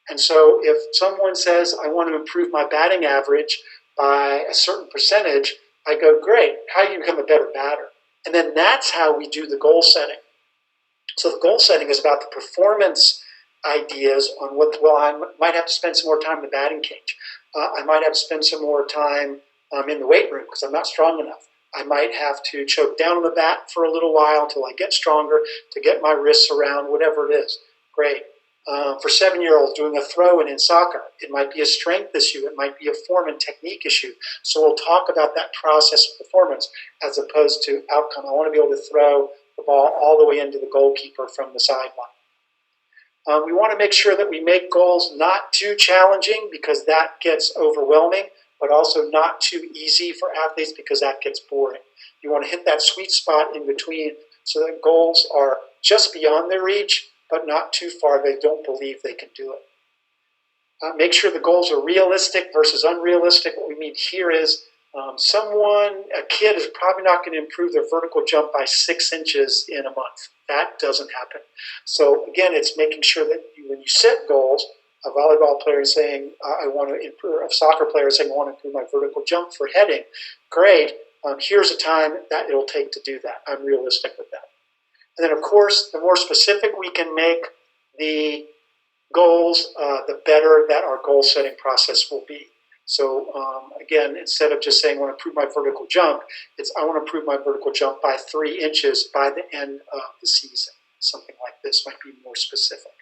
And so if someone says, I want to improve my batting average by a certain percentage, I go, great, how do you become a better batter? And then that's how we do the goal setting. So the goal setting is about the performance ideas on I might have to spend some more time in the batting cage. I might have to spend some more time in the weight room because I'm not strong enough. I might have to choke down on the bat for a little while until I get stronger to get my wrists around, whatever it is. Great. For 7-year-olds doing a throw-in in soccer, it might be a strength issue. It might be a form and technique issue. So we'll talk about that process of performance as opposed to outcome. I want to be able to throw the ball all the way into the goalkeeper from the sideline. We want to make sure that we make goals not too challenging because that gets overwhelming, but also not too easy for athletes because that gets boring. You want to hit that sweet spot in between so that goals are just beyond their reach, but not too far they don't believe they can do it. Make sure the goals are realistic versus unrealistic. What we mean here is a kid is probably not going to improve their vertical jump by 6 inches in a month. That doesn't happen. So again, it's making sure that when you set goals, a volleyball player is saying, I want to improve, a soccer player is saying, I want to improve my vertical jump for heading. Great. Here's a time that it'll take to do that. I'm realistic with that. And then, of course, the more specific we can make the goals, the better that our goal-setting process will be. So, again, instead of just saying I want to improve my vertical jump, it's I want to improve my vertical jump by 3 inches by the end of the season. Something like this might be more specific.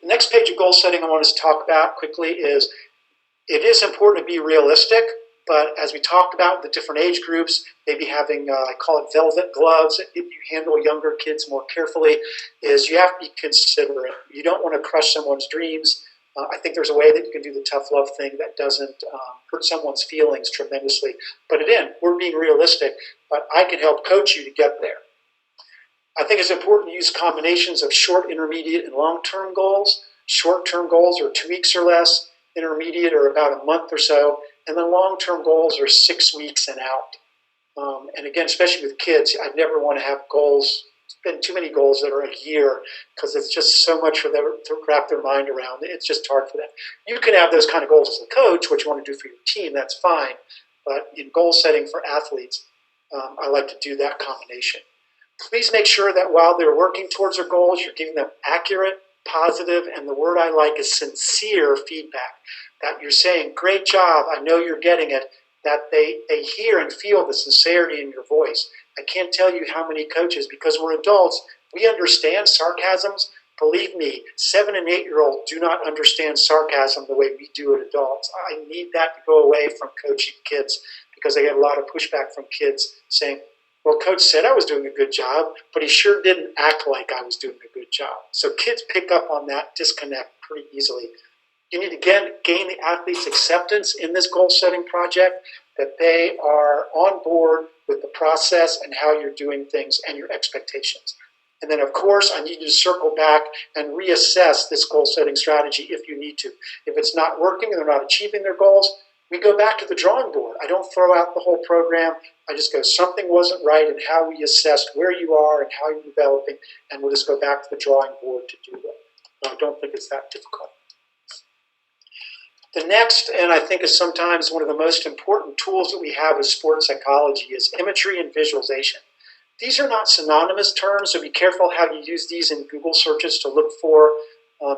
The next page of goal setting I want us to talk about quickly is it is important to be realistic, but as we talked about the different age groups, maybe having, I call it velvet gloves, if you handle younger kids more carefully, is you have to be considerate. You don't want to crush someone's dreams. I think there's a way that you can do the tough love thing that doesn't hurt someone's feelings tremendously. But again, we're being realistic, but I can help coach you to get there. I think it's important to use combinations of short, intermediate, and long-term goals. Short-term goals are 2 weeks or less, intermediate are about a month or so, and the long-term goals are 6 weeks and out. And again, especially with kids, I'd never want to have goals, spend too many goals that are a year because it's just so much for them to wrap their mind around. It's just hard for them. You can have those kind of goals as a coach, what you want to do for your team, that's fine. But in goal setting for athletes, I like to do that combination. Please make sure that while they're working towards their goals, you're giving them accurate, positive, and the word I like is sincere feedback. That you're saying, great job, I know you're getting it, that they hear and feel the sincerity in your voice. I can't tell you how many coaches, because we're adults, we understand sarcasms. Believe me, 7- and 8-year-olds do not understand sarcasm the way we do as adults. I need that to go away from coaching kids because I get a lot of pushback from kids saying, well, coach said I was doing a good job, but he sure didn't act like I was doing a good job. So kids pick up on that disconnect pretty easily. You need to gain the athlete's acceptance in this goal-setting project, that they are on board with the process and how you're doing things and your expectations. And then, of course, I need you to circle back and reassess this goal-setting strategy if you need to. If it's not working and they're not achieving their goals, we go back to the drawing board. I don't throw out the whole program. I just go, something wasn't right in how we assessed where you are and how you're developing, and we'll just go back to the drawing board to do that. I don't think it's that difficult. The next, and I think is sometimes one of the most important tools that we have as sports psychology, is imagery and visualization. These are not synonymous terms, so be careful how you use these in Google searches to look for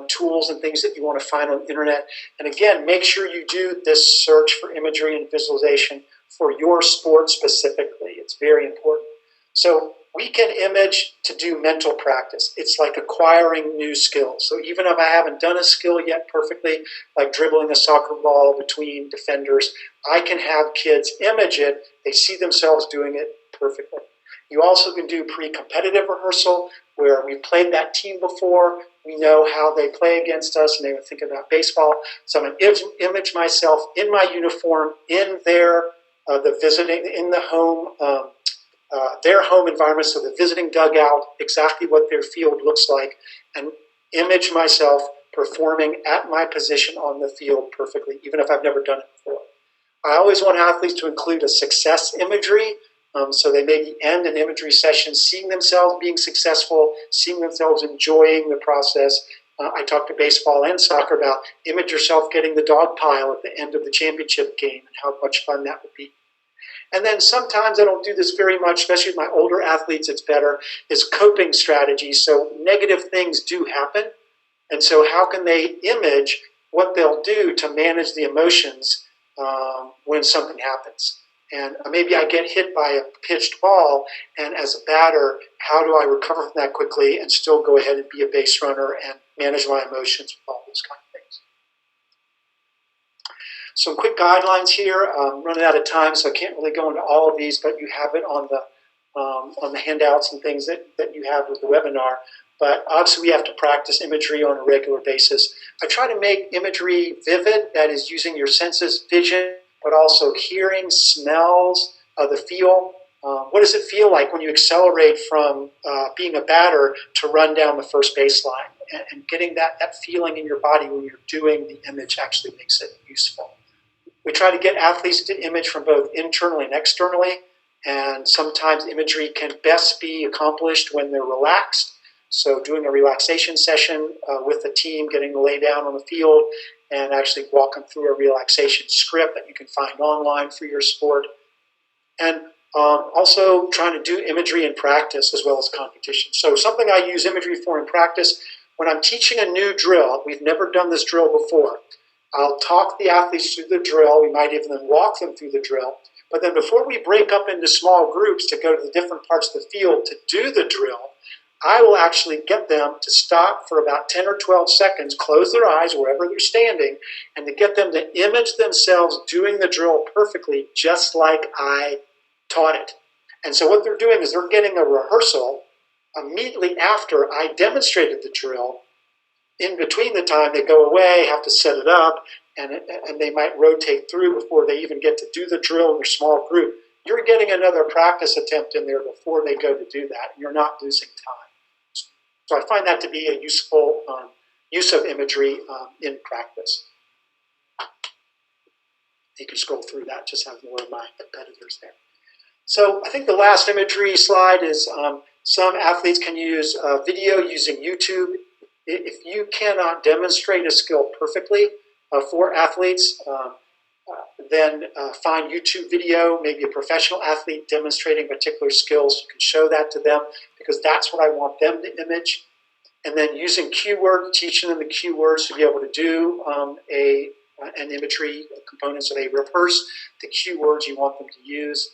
tools and things that you want to find on the internet. And again, make sure you do this search for imagery and visualization for your sport specifically. It's very important. So we can image to do mental practice. It's like acquiring new skills. So even if I haven't done a skill yet perfectly, like dribbling a soccer ball between defenders, I can have kids image it. They see themselves doing it perfectly. You also can do pre-competitive rehearsal where we've played that team before. We know how they play against us, and they would think about baseball. So I'm going to image myself in my uniform in their their home environment, so the visiting dugout, exactly what their field looks like, and image myself performing at my position on the field perfectly, even if I've never done it before. I always want athletes to include a success imagery, so they maybe end an imagery session seeing themselves being successful, seeing themselves enjoying the process. I talk to baseball and soccer about image yourself getting the dog pile at the end of the championship game and how much fun that would be. And then sometimes I don't do this very much, especially with my older athletes, it's better, is coping strategies. So negative things do happen. And so how can they image what they'll do to manage the emotions when something happens. And maybe I get hit by a pitched ball, and as a batter, how do I recover from that quickly and still go ahead and be a base runner and manage my emotions with all those kind of things. Some quick guidelines here. I'm running out of time, so I can't really go into all of these, but you have it on the handouts and things that you have with the webinar. But obviously, we have to practice imagery on a regular basis. I try to make imagery vivid, that is using your senses, vision, but also hearing, smells, the feel. What does it feel like when you accelerate from being a batter to run down the first baseline? And getting that feeling in your body when you're doing the image actually makes it useful. We try to get athletes to image from both internally and externally, and sometimes imagery can best be accomplished when they're relaxed. So doing a relaxation session with the team, getting to lay down on the field, and actually walk them through a relaxation script that you can find online for your sport. And also trying to do imagery in practice as well as competition. So something I use imagery for in practice, when I'm teaching a new drill, we've never done this drill before, I'll talk the athletes through the drill. We might even walk them through the drill. But then before we break up into small groups to go to the different parts of the field to do the drill, I will actually get them to stop for about 10 or 12 seconds, close their eyes wherever they're standing, and to get them to image themselves doing the drill perfectly, just like I taught it. And so what they're doing is they're getting a rehearsal immediately after I demonstrated the drill. In between the time they go away, have to set it up, and they might rotate through before they even get to do the drill in their small group. You're getting another practice attempt in there before they go to do that. You're not losing time. So I find that to be a useful use of imagery in practice. You can scroll through that, just have more of my competitors there. So I think the last imagery slide is some athletes can use video using YouTube. If you cannot demonstrate a skill perfectly for athletes, then find YouTube video, maybe a professional athlete demonstrating particular skills. You can show that to them because that's what I want them to image. And then using keywords, teaching them the keywords to be able to do an imagery component. So they rehearse the keywords you want them to use.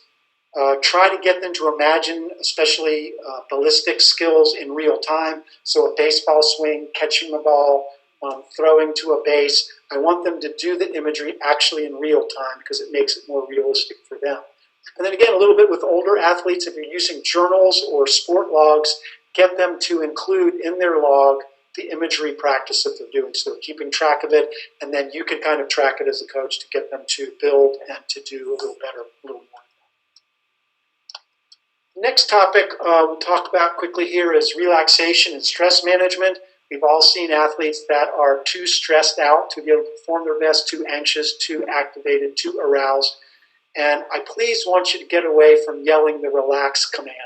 Try to get them to imagine, especially ballistic skills in real time. So a baseball swing, catching the ball, throwing to a base. I want them to do the imagery actually in real time because it makes it more realistic for them. And then again, a little bit with older athletes, if you're using journals or sport logs, get them to include in their log the imagery practice that they're doing. So they're keeping track of it, and then you can kind of track it as a coach to get them to build and to do a little better, a little more. Next topic we'll talk about quickly here is relaxation and stress management. We've all seen athletes that are too stressed out to be able to perform their best, too anxious, too activated, too aroused. And I please want you to get away from yelling the relax command.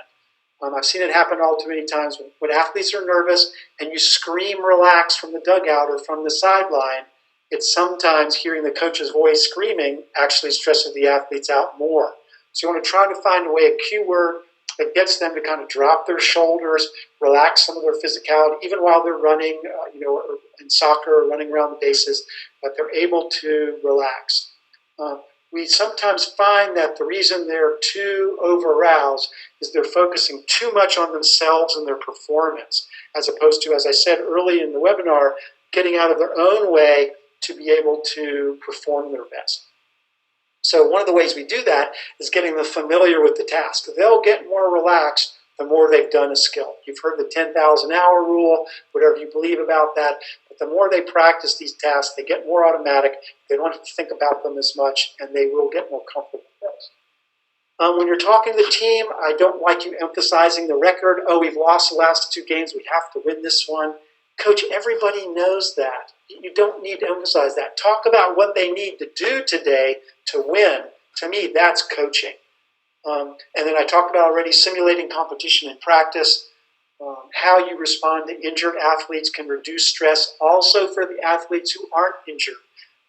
I've seen it happen all too many times when athletes are nervous and you scream relax from the dugout or from the sideline. It's sometimes hearing the coach's voice screaming actually stresses the athletes out more. So you want to try to find a way, a keyword that gets them to kind of drop their shoulders, relax some of their physicality, even while they're running, or in soccer or running around the bases, but they're able to relax. We sometimes find that the reason they're too over-aroused is they're focusing too much on themselves and their performance, as opposed to, as I said early in the webinar, getting out of their own way to be able to perform their best. So one of the ways we do that is getting them familiar with the task. They'll get more relaxed the more they've done a skill. You've heard the 10,000 hour rule, whatever you believe about that, but the more they practice these tasks, they get more automatic, they don't have to think about them as much, and they will get more comfortable with those. When you're talking to the team, I don't like you emphasizing the record. Oh, we've lost the last 2 games, we have to win this one. Coach, everybody knows that. You don't need to emphasize that. Talk about what they need to do today to win. To me, that's coaching. And then I talked about already simulating competition in practice. How you respond to injured athletes can reduce stress also for the athletes who aren't injured.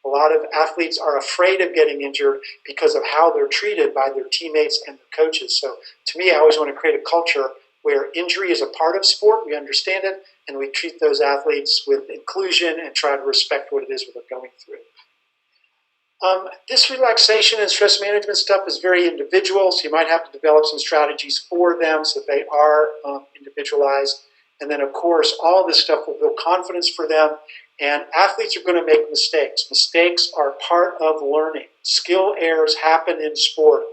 A lot of athletes are afraid of getting injured because of how they're treated by their teammates and their coaches. So to me, I always want to create a culture where injury is a part of sport. We understand it, and we treat those athletes with inclusion and try to respect what it is that they're going through. This relaxation and stress management stuff is very individual, so you might have to develop some strategies for them so that they are individualized. And then, of course, all this stuff will build confidence for them. And athletes are going to make mistakes. Mistakes are part of learning. Skill errors happen in sport.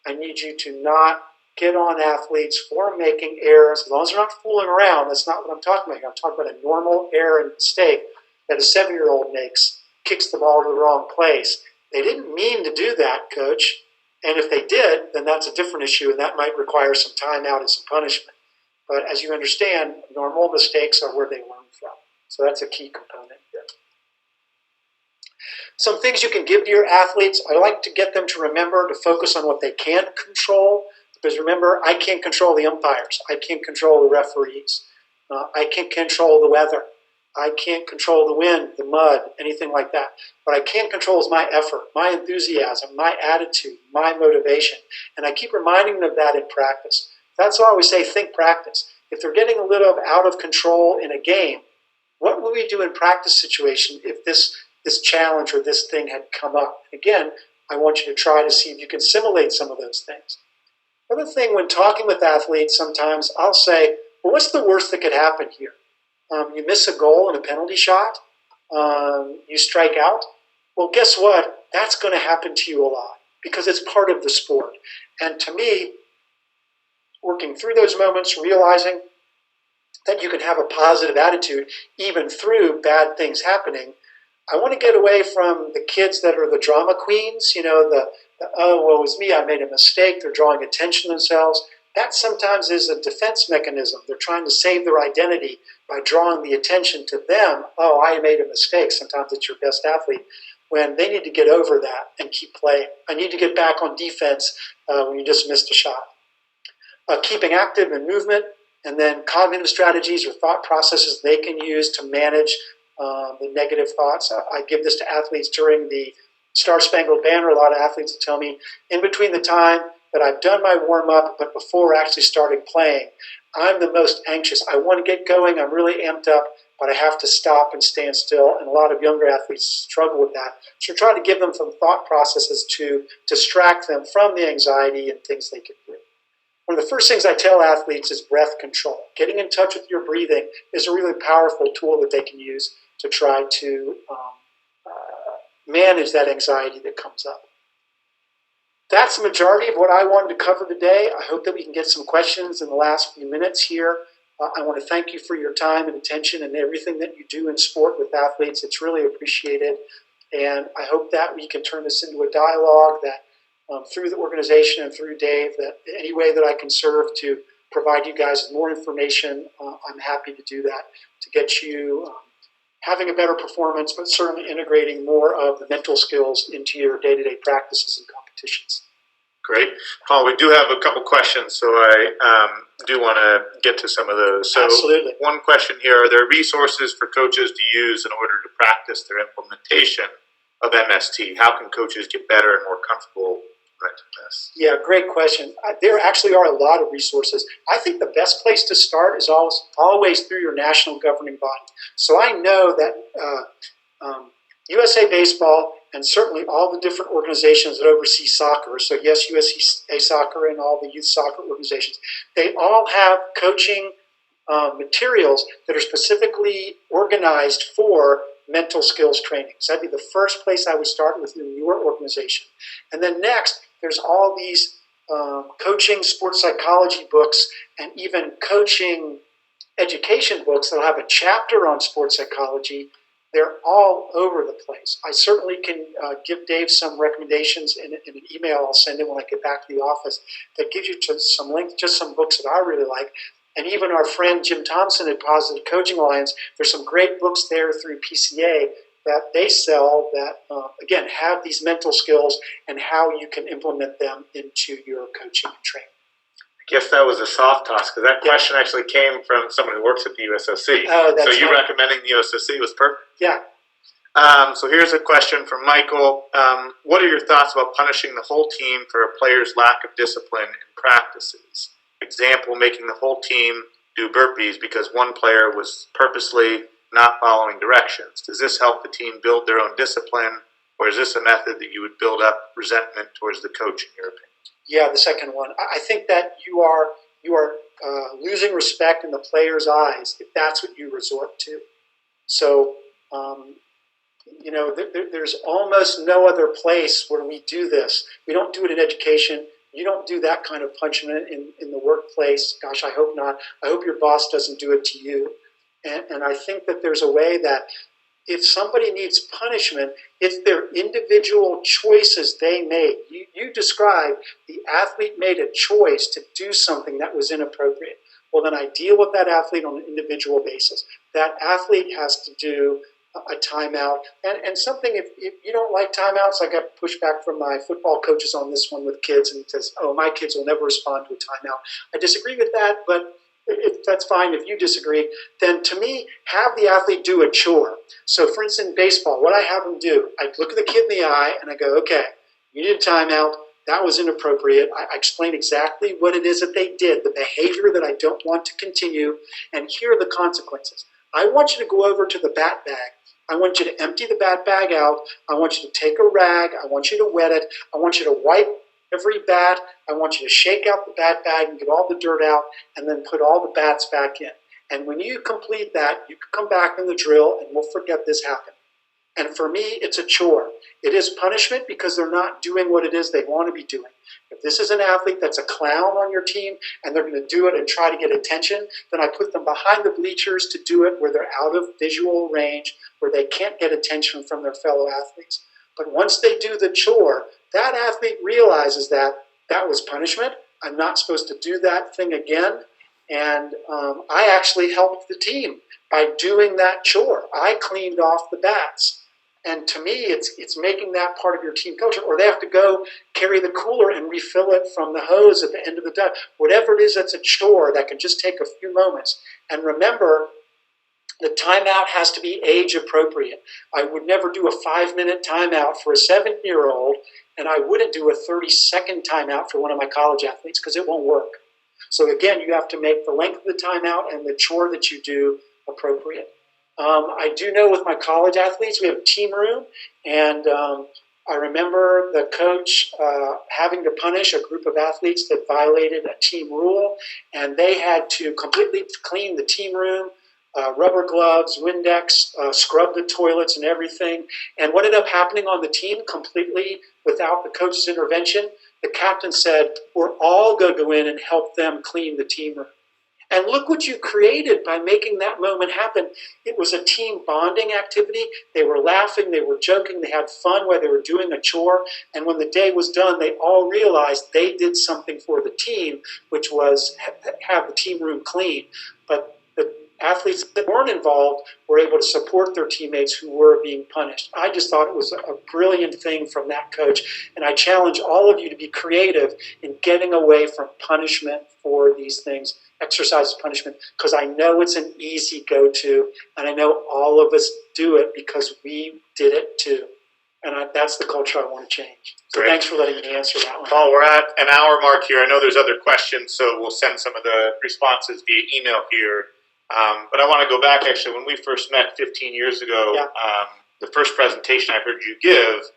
I need you to not get on athletes for making errors. As long as they're not fooling around, that's not what I'm talking about. I'm talking about a normal error and mistake that a 7-year-old makes, kicks the ball to the wrong place. They didn't mean to do that, coach. And if they did, then that's a different issue, and that might require some time out and some punishment. But as you understand, normal mistakes are where they learn from. So that's a key component here. Some things you can give to your athletes. I like to get them to remember to focus on what they can control. Because remember, I can't control the umpires. I can't control the referees. I can't control the weather. I can't control the wind, the mud, anything like that. What I can control is my effort, my enthusiasm, my attitude, my motivation. And I keep reminding them of that in practice. That's why I always say think practice. If they're getting a little out of control in a game, what would we do in practice situation if this challenge or this thing had come up? Again, I want you to try to see if you can simulate some of those things. Another thing, when talking with athletes, sometimes I'll say, well, what's the worst that could happen here? You miss a goal in a penalty shot. You strike out. Well, guess what? That's going to happen to you a lot because it's part of the sport. And to me, working through those moments, realizing that you can have a positive attitude even through bad things happening. I want to get away from the kids that are the drama queens, the oh, woe is me, I made a mistake. They're drawing attention to themselves. That sometimes is a defense mechanism. They're trying to save their identity by drawing the attention to them. Oh, I made a mistake. Sometimes it's your best athlete. When they need to get over that and keep playing. I need to get back on defense when you just missed a shot. Keeping active in movement, and then cognitive strategies or thought processes they can use to manage the negative thoughts. I give this to athletes during the Star Spangled Banner. A lot of athletes will tell me, in between the time that I've done my warm-up, but before actually starting playing, I'm the most anxious. I want to get going. I'm really amped up, but I have to stop and stand still. And a lot of younger athletes struggle with that. So try to give them some thought processes to distract them from the anxiety and things they can do. One of the first things I tell athletes is breath control. Getting in touch with your breathing is a really powerful tool that they can use to try to manage that anxiety that comes up. That's the majority of what I wanted to cover today. I hope that we can get some questions in the last few minutes here. I want to thank you for your time and attention and everything that you do in sport with athletes. It's really appreciated. And I hope that we can turn this into a dialogue that through the organization and through Dave, that any way that I can serve to provide you guys with more information, I'm happy to do that to get you having a better performance, but certainly integrating more of the mental skills into your day-to-day practices and competitions. Great. Paul, we do have a couple questions, so I do want to get to some of those. So Absolutely. One question here, are there resources for coaches to use in order to practice their implementation of MST? How can coaches get better and more comfortable implementing this? Yeah, great question. There actually are a lot of resources. I think the best place to start is always through your national governing body. So I know that USA Baseball and certainly all the different organizations that oversee soccer, so yes, USA Soccer and all the youth soccer organizations, they all have coaching materials that are specifically organized for mental skills training. So that'd be the first place I would start within your organization. And then next, there's all these coaching sports psychology books and even coaching education books that'll have a chapter on sports psychology. They're all over the place. I certainly can give Dave some recommendations in an email I'll send him when I get back to the office that gives you just some links, just some books that I really like. And even our friend Jim Thompson at Positive Coaching Alliance, there's some great books there through PCA that they sell that, again, have these mental skills and how you can implement them into your coaching and training. I guess that was a soft toss, because that question actually came from someone who works at the USOC. Oh, that's so you right. recommending the USOC was perfect. Yeah. So here's a question from Michael. What are your thoughts about punishing the whole team for a player's lack of discipline in practices? Example, making the whole team do burpees because one player was purposely not following directions? Does this help the team build their own discipline, or is this a method that you would build up resentment towards the coach, in your opinion? Yeah, the second one. I think that you are losing respect in the player's eyes if that's what you resort to. So, there's almost no other place where we do this. We don't do it in education. You don't do that kind of punishment in the workplace. Gosh, I hope not. I hope your boss doesn't do it to you. And I think that there's a way that if somebody needs punishment, it's their individual choices they made. You described the athlete made a choice to do something that was inappropriate. Well, then I deal with that athlete on an individual basis. That athlete has to do a timeout. And something, if you don't like timeouts, I got pushback from my football coaches on this one with kids, and it says, oh, my kids will never respond to a timeout. I disagree with that, but that's fine if you disagree. Then to me, have the athlete do a chore. So for instance, in baseball, what I have them do, I look at the kid in the eye and I go, okay, you need a timeout. That was inappropriate. I explain exactly what it is that they did, the behavior that I don't want to continue, and here are the consequences. I want you to go over to the bat bag. I want you to empty the bat bag out. I want you to take a rag. I want you to wet it. I want you to wipe every bat. I want you to shake out the bat bag and get all the dirt out, and then put all the bats back in. And when you complete that, you can come back in the drill and we'll forget this happened. And for me, it's a chore. It is punishment because they're not doing what it is they want to be doing. If this is an athlete that's a clown on your team and they're going to do it and try to get attention, then I put them behind the bleachers to do it where they're out of visual range, where they can't get attention from their fellow athletes. But once they do the chore, that athlete realizes that that was punishment. I'm not supposed to do that thing again. And I actually helped the team by doing that chore. I cleaned off the bats. And to me, it's making that part of your team culture. Or they have to go carry the cooler and refill it from the hose at the end of the day. Whatever it is that's a chore that can just take a few moments. And remember, the timeout has to be age appropriate. I would never do a 5-minute timeout for a 7-year-old, and I wouldn't do a 30-second timeout for one of my college athletes because it won't work. So again, you have to make the length of the timeout and the chore that you do appropriate. I do know with my college athletes, we have a team room, and I remember the coach having to punish a group of athletes that violated a team rule, and they had to completely clean the team room, rubber gloves, Windex, scrub the toilets and everything. And what ended up happening on the team completely without the coach's intervention, the captain said, we're all going to go in and help them clean the team room. And look what you created by making that moment happen. It was a team bonding activity. They were laughing, they were joking, they had fun while they were doing a chore. And when the day was done, they all realized they did something for the team, which was have the team room clean. But the athletes that weren't involved were able to support their teammates who were being punished. I just thought it was a brilliant thing from that coach. And I challenge all of you to be creative in getting away from punishment for these things. Exercise punishment, because I know it's an easy go-to, and I know all of us do it because we did it too. And that's the culture I want to change. So Great. Thanks for letting me answer that one. Paul, we're at an hour mark here. I know there's other questions, so we'll send some of the responses via email here. But I want to go back, actually, when we first met 15 years ago, the first presentation I heard you give,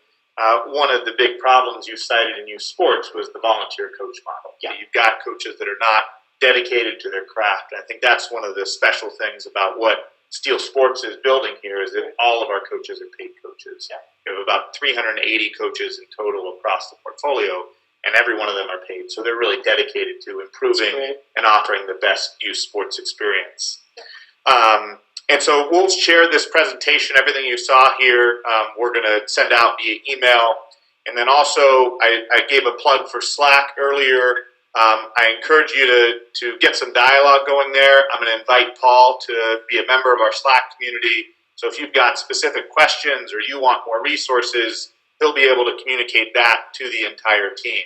one of the big problems you cited in youth sports was the volunteer coach model. Yeah. You've got coaches that are not dedicated to their craft. And I think that's one of the special things about what Steel Sports is building here is that all of our coaches are paid coaches. Yeah. We have about 380 coaches in total across the portfolio, and every one of them are paid. So they're really dedicated to improving and offering the best youth sports experience. And so we'll share this presentation, everything you saw here, we're going to send out via email. And then also, I gave a plug for Slack earlier. I encourage you to get some dialogue going there. I'm going to invite Paul to be a member of our Slack community. So if you've got specific questions or you want more resources, he'll be able to communicate that to the entire team.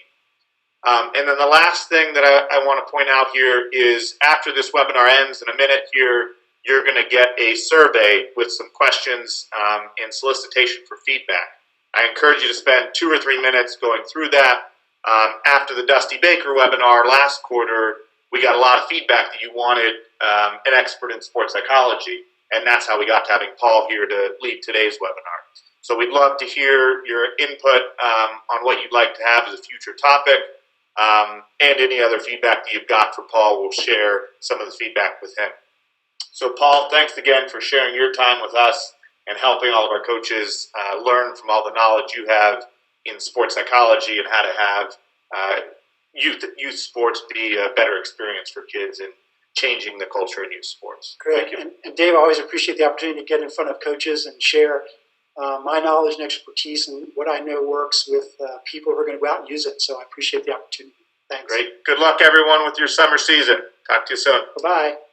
And then the last thing that I want to point out here is after this webinar ends in a minute here, you're going to get a survey with some questions and solicitation for feedback. I encourage you to spend 2 or 3 minutes going through that. After the Dusty Baker webinar last quarter, we got a lot of feedback that you wanted an expert in sports psychology. And that's how we got to having Paul here to lead today's webinar. So we'd love to hear your input on what you'd like to have as a future topic, and any other feedback that you've got for Paul. We'll share some of the feedback with him. So Paul, thanks again for sharing your time with us and helping all of our coaches learn from all the knowledge you have in sports psychology and how to have youth sports be a better experience for kids and changing the culture in youth sports. Great. Thank you. And Dave, I always appreciate the opportunity to get in front of coaches and share my knowledge and expertise and what I know works with people who are going to go out and use it. So I appreciate the opportunity. Thanks. Great. Good luck, everyone, with your summer season. Talk to you soon. Bye-bye.